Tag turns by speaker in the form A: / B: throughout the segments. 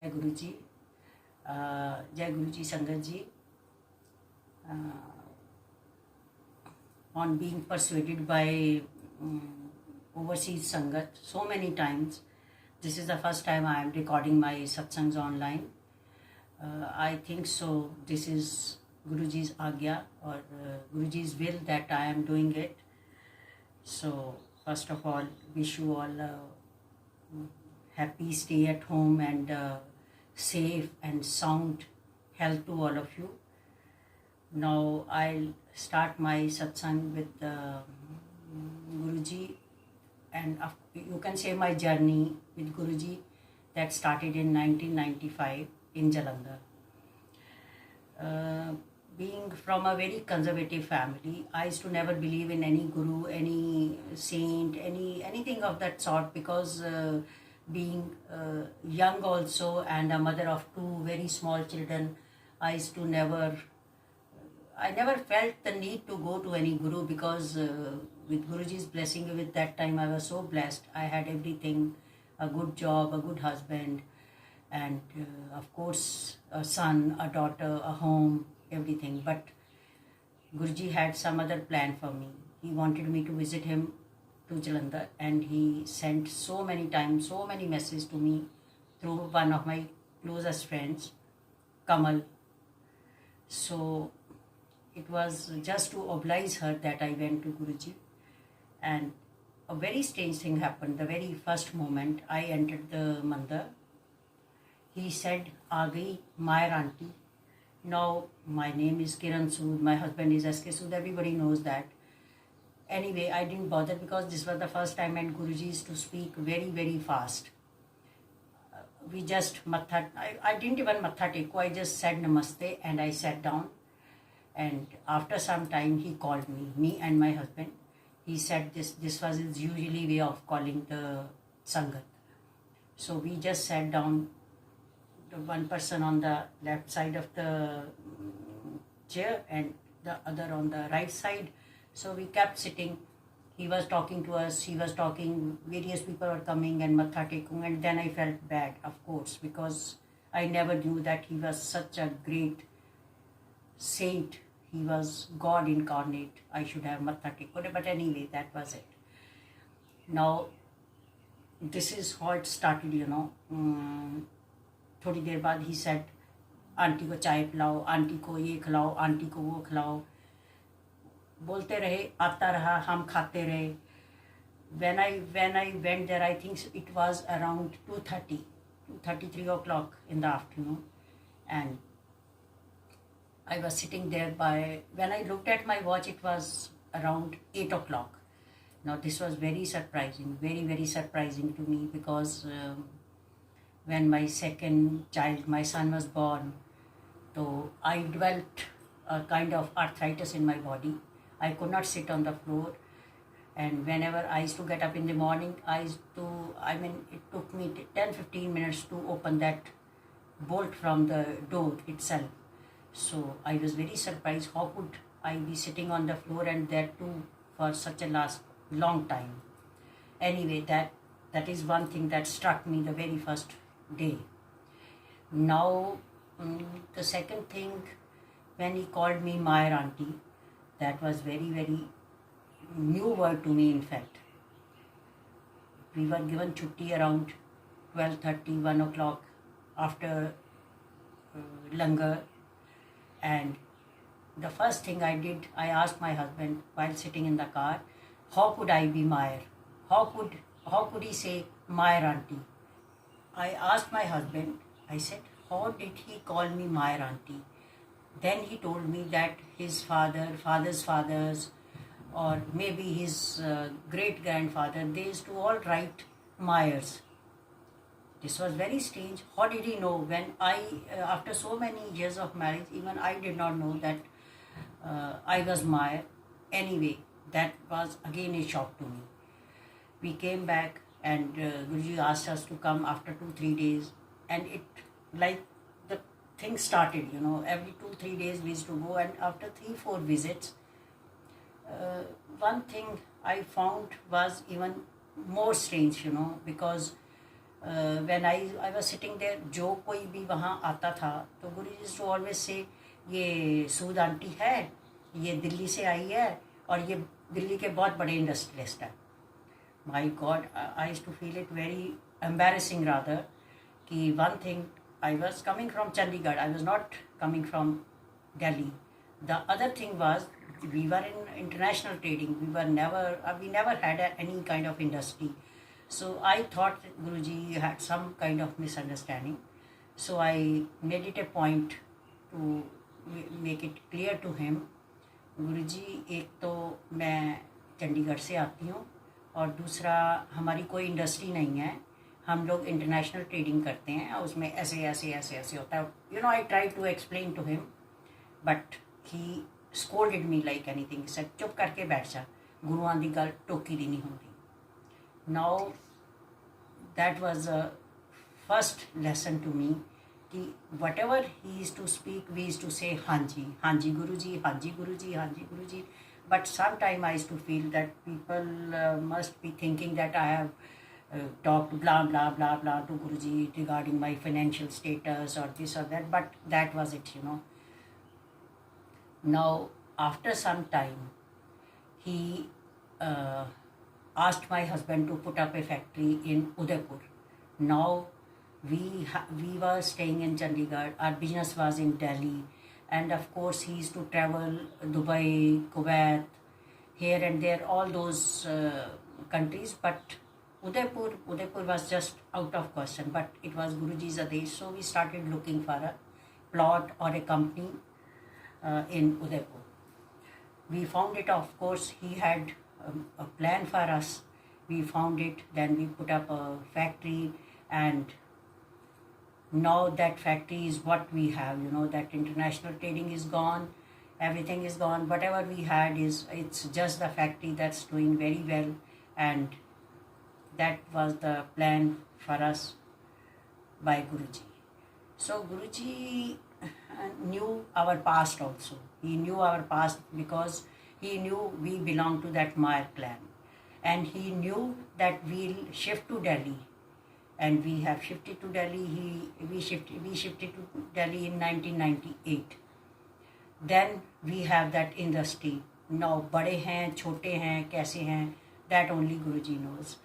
A: जय गुरु जी। जय गुरु जी संगत जी। On being persuaded by overseas sangat so many times, this is the first time I am recording my satsangs online. I think so this is Guruji's agya or Guruji's will that I am doing it. So first of all, wish you all a happy stay at home and safe and sound health to all of you. Now I'll start my satsang with Guruji, and you can say my journey with Guruji that started in 1995 in Jalandhar. Being from a very conservative family, I used to never believe in any guru, any saint, anything of that sort, because being young also and a mother of two very small children, I never felt the need to go to any guru, because with Guruji's blessing, with that time I was so blessed. I had everything, a good job, a good husband, and of course a son, a daughter, a home, everything. But Guruji had some other plan for me. He wanted me to visit him to Jalandhar, and he sent so many times, so many messages to me through one of my closest friends, Kamal. So it was just to oblige her that I went to Guruji. And a very strange thing happened. The very first moment I entered the mandir, he said, "Aa gayi Mayer auntie." Now my name is Kiran Sood, my husband is SK Sood, everybody knows that. Anyway, I didn't bother, because this was the first time, and Guruji used to speak very, very fast. We just matha, I didn't even matha teko, I just said namaste and I sat down. And after some time he called me and my husband. He said this was his usually way of calling the sangat. So we just sat down, the one person on the left side of the chair and the other on the right side. So we kept sitting. He was talking to us, he was talking, various people were coming and matha taking, and then I felt bad, of course, because I never knew that he was such a great saint. He was God incarnate. I should have matha taken, but anyway, that was it. Now, this is how it started, थोड़ी देर बाद he said, aunty को चाय पिलाओ, aunty को ये खिलाओ, aunty को वो खिलाओ. बोलते रहे, आता रहा, हम खाते रहे. When I went there, I think it was around 2:30, 3 o'clock in the afternoon, and I was sitting there when I looked at my watch, it was around 8 o'clock. Now this was very surprising, very, very surprising to me, because when my second child, my son, was born, so I developed a kind of arthritis in my body. I could not sit on the floor, and whenever I used to get up in the morning, it took me 10-15 minutes to open that bolt from the door itself. So I was very surprised, how could I be sitting on the floor, and that too for such a long time. Anyway, that is one thing that struck me the very first day. Now, the second thing, when he called me Mayer auntie, that was very, very new word to me, in fact. We were given chutti around 12:30, 1 o'clock after langar. And the first thing I did, I asked my husband while sitting in the car, how could I be Mayer? How could he say Mayer auntie? I asked my husband, I said, how did he call me Mayer auntie? Then he told me that his father's fathers, or maybe his great-grandfather, they used to all write Mayers. This was very strange. How did he know? When after so many years of marriage, even I did not know that I was Mayer. Anyway, that was again a shock to me. We came back, and Guruji asked us to come after 2-3 days, and the thing started, every 2-3 days we used to go, and after 3-4 visits, one thing I found was even more strange, because when I was sitting there, जो कोई भी वहाँ आता था तो गुरुजी used to always say, ये सूद aunty है, ये दिल्ली से आई है और ये दिल्ली के बहुत बड़े इंडस्ट्रियलिस्ट हैं. My God, I used to feel it very embarrassing rather. कि one thing, I was coming from Chandigarh, I was not coming from Delhi. The other thing was, we were in international trading. We never had any kind of industry. So I thought Guruji had some kind of misunderstanding. So I made it a point to make it clear to him. गुरुजी, एक तो मैं चंडीगढ़ से आती हूँ और दूसरा हमारी कोई इंडस्ट्री नहीं है, हम लोग इंटरनेशनल ट्रेडिंग करते हैं, उसमें ऐसे ऐसे ऐसे ऐसे होता है. I try to explain to him, but he scolded me like anything. Sir चुप करके बैठ जा, गुरुआं दी गल टोकी दी नहीं होती. Now that was a first lesson to me कि whatever he is to speak, we is to say हाँ जी गुरु जी, हाँ जी गुरु जी, हाँ जी गुरु जी. But sometime I used to feel that people must be thinking that I have talked blah blah blah blah to Guruji regarding my financial status or this or that. But that was it. Now after some time, he asked my husband to put up a factory in Udaipur. Now we were staying in Chandigarh. Our business was in Delhi. And of course, he used to travel Dubai, Kuwait, here and there, all those countries. But Udaipur was just out of question. But it was Guruji's Adesh, so we started looking for a plot or a company in Udaipur. We found it. Of course, he had a plan for us. We found it. Then we put up a factory, and now that factory is what we have. That international trading is gone, everything is gone. Whatever we had it's just the factory that's doing very well. And that was the plan for us by Guruji. So Guruji knew our past also. He knew our past because he knew we belong to that Mayer clan, and he knew that we'll shift to Delhi. And we have shifted to Delhi. We shifted to Delhi in 1998. Then we have that industry. Now बड़े हैं, छोटे हैं, कैसे हैं, that only Guruji knows.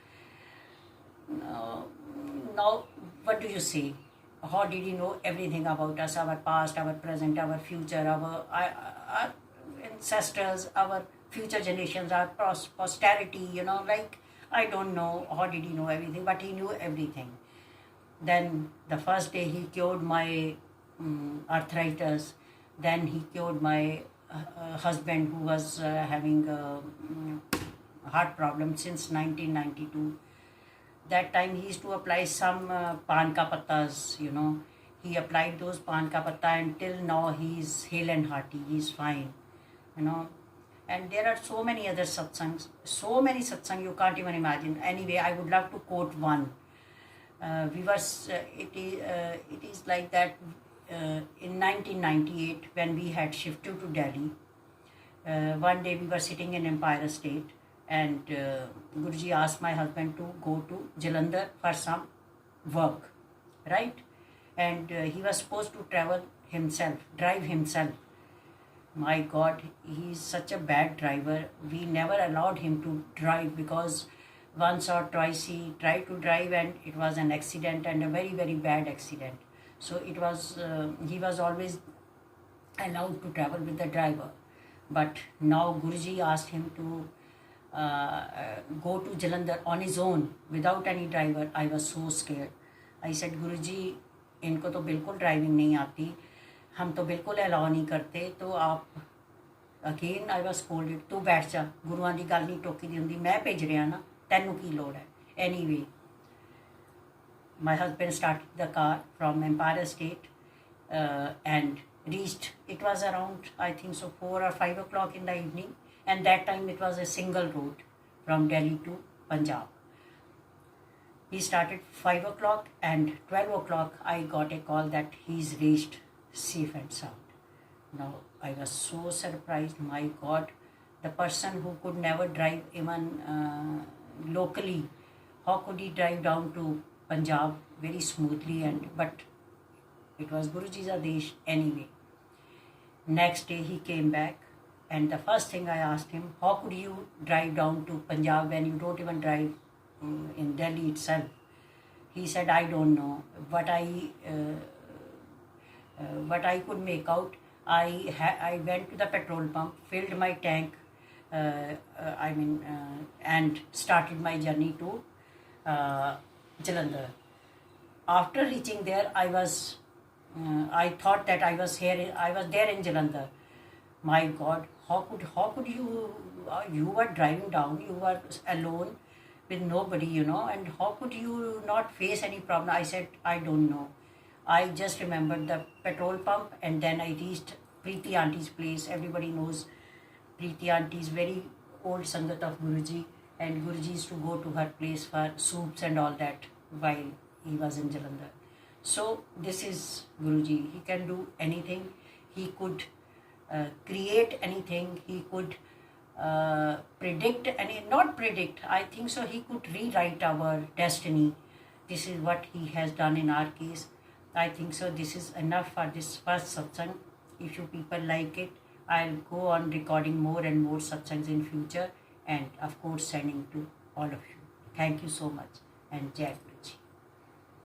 A: Now what do you say? How did he know everything about us, our past, our present, our future, our ancestors, our future generations, our posterity, I don't know how did he know everything, but he knew everything. Then the first day he cured my arthritis. Then he cured my husband who was having a heart problem since 1992. That time he used to apply some pan ka pattas, He applied those pan ka patta, and till now he is hale and hearty. He is fine, And there are so many other satsangs, you can't even imagine. Anyway, I would love to quote one. It is like that. In 1998, when we had shifted to Delhi, one day we were sitting in Empire State, and Guruji asked my husband to go to Jalandhar for some work, right? And he was supposed to drive himself. My God, he is such a bad driver. We never allowed him to drive because once or twice he tried to drive and it was an accident, and a very, very bad accident. So he was always allowed to travel with the driver. But now Guruji asked him to go to Jalandhar on his own without any driver. I was so scared. I said, Guruji, इनको तो बिल्कुल driving नहीं आती, हम तो बिल्कुल allow नहीं करते, तो आप अगेन आई वॉज कोल्डेड, तू बैठ जा, गुरुआं दी गल नहीं टोकी दी हुंदी, मैं भेज रहा ना, तैनू की लोड़ है. Anyway, my husband started the car from Empire State and reached, it was around, I think so, 4 or 5 o'clock in the evening, and that time it was a single road from Delhi to Punjab. He started 5 o'clock, and 12 o'clock I got a call that he's reached safe and sound. Now I was so surprised. My God, the person who could never drive even locally, how could he drive down to Punjab very smoothly, but it was Guruji's Adesh anyway. Next day he came back, and the first thing I asked him, how could you drive down to Punjab when you don't even drive in Delhi itself? He said, I don't know. What I could make out, I went to the petrol pump, filled my tank, and started my journey to Jalandhar. After reaching there, I thought that I was there in Jalandhar. My God, how could you were driving down, you were alone with nobody, and how could you not face any problem? I said, I don't know. I just remembered the petrol pump, and then I reached Preeti Auntie's place. Everybody knows Preeti Auntie is very old Sangat of Guruji, and Guruji used to go to her place for soups and all that while he was in Jalandhar. So this is Guruji. He can do anything. He could create anything. He could not predict. I think so. He could rewrite our destiny. This is what he has done in our case. I think so. This is enough for this first satsang. If you people like it, I'll go on recording more and more satsangs in future, and of course sending to all of you. Thank you so much, and Jai Guru.